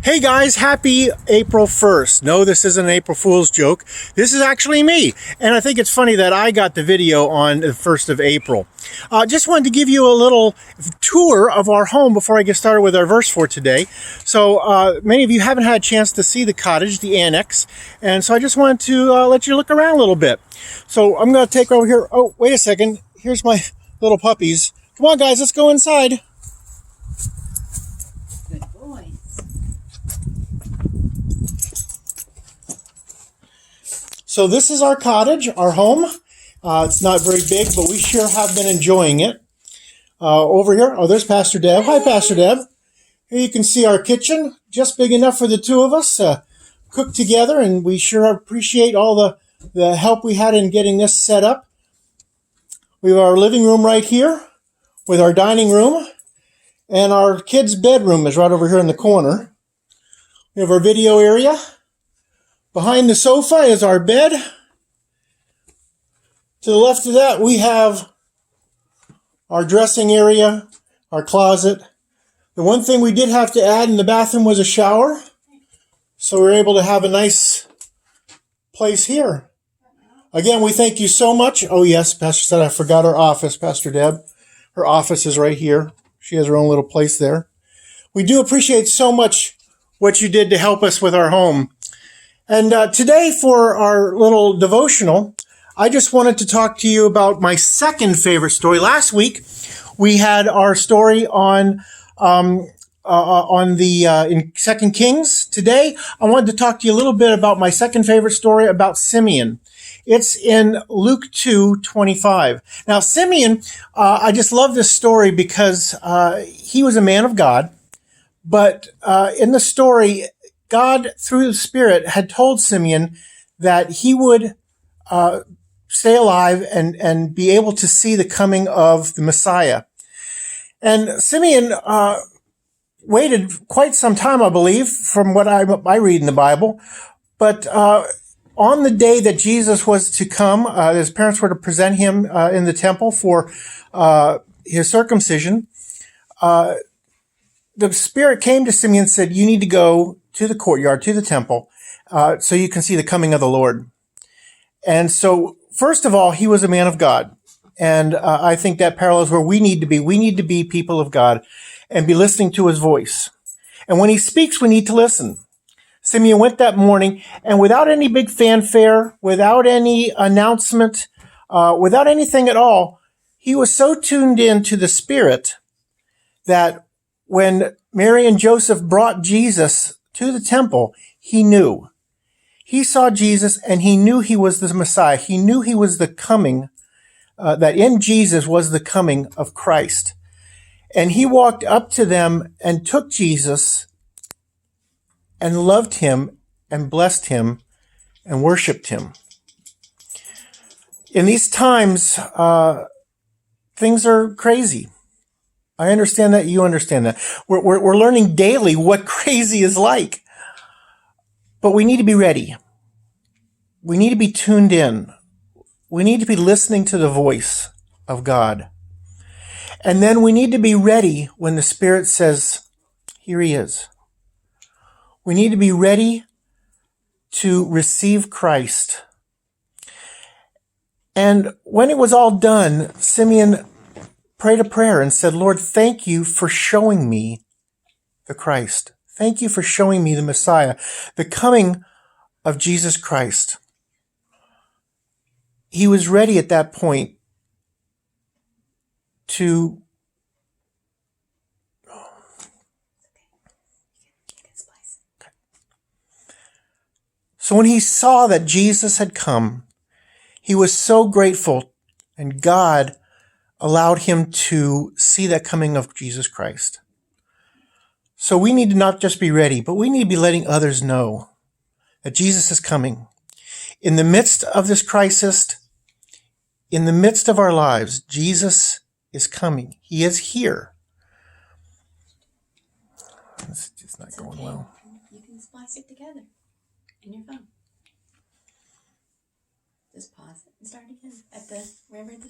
Hey guys, happy April 1st. No, this isn't an April Fool's joke. This is actually me. And I think it's funny that I got the video on the 1st of April. Just wanted to give you a little tour of our home before I get started with our verse for today. So many of you haven't had a chance to see the cottage, the annex. And so I just wanted to let you look around a little bit. So I'm going to take over here. Oh, wait a second. Here's my little puppies. Come on guys, let's go inside. So this is our cottage, our home. It's not very big, but we sure have been enjoying it. Over here, oh, there's Pastor Deb. Hi, Pastor Deb. Here you can see our kitchen, just big enough for the two of us to cook together, and we sure appreciate all the help we had in getting this set up. We have our living room right here with our dining room, and our kids' bedroom is right over here in the corner. We have our video area. Behind the sofa is our bed. To the left of that, we have our dressing area, our closet. The one thing we did have to add in the bathroom was a shower. So we're able to have a nice place here. Again, we thank you so much. Oh yes, Pastor said I forgot her office, Pastor Deb. Her office is right here. She has her own little place there. We do appreciate so much what you did to help us with our home. And today for our little devotional, I just wanted to talk to you about my second favorite story. Last week, we had our story in 2 Kings. Today, I wanted to talk to you a little bit about my second favorite story about Simeon. It's in Luke 2:25. Now, Simeon, I just love this story because he was a man of God. But in the story, God, through the Spirit, had told Simeon that he would stay alive and be able to see the coming of the Messiah. And Simeon waited quite some time, I believe, from what I read in the Bible. But on the day that Jesus was to come, his parents were to present him in the temple for his circumcision. The Spirit came to Simeon and said, you need to go to the courtyard, to the temple, so you can see the coming of the Lord. And so, first of all, he was a man of God. And I think that parallels where we need to be. We need to be people of God and be listening to his voice. And when he speaks, we need to listen. Simeon went that morning, and without any big fanfare, without any announcement, without anything at all, he was so tuned in to the Spirit that when Mary and Joseph brought Jesus to the temple, he knew. He saw Jesus and he knew he was the Messiah. He knew he was the coming, that in Jesus was the coming of Christ. And he walked up to them and took Jesus and loved him and blessed him and worshiped him. In these times, things are crazy. I understand that. You understand that. We're learning daily what crazy is like. But we need to be ready. We need to be tuned in. We need to be listening to the voice of God. And then we need to be ready when the Spirit says, here he is. We need to be ready to receive Christ. And when it was all done, Simeon prayed a prayer and said, Lord, thank you for showing me the Christ. Thank you for showing me the Messiah, the coming of Jesus Christ. He was ready at that point to So when he saw that Jesus had come, he was so grateful, and God allowed him to see that coming of Jesus Christ. So we need to not just be ready, but we need to be letting others know that Jesus is coming. In the midst of this crisis, in the midst of our lives, Jesus is coming. He is here. It's just not going well. You can splice it together in your phone. Just pause it and start again at the wherever the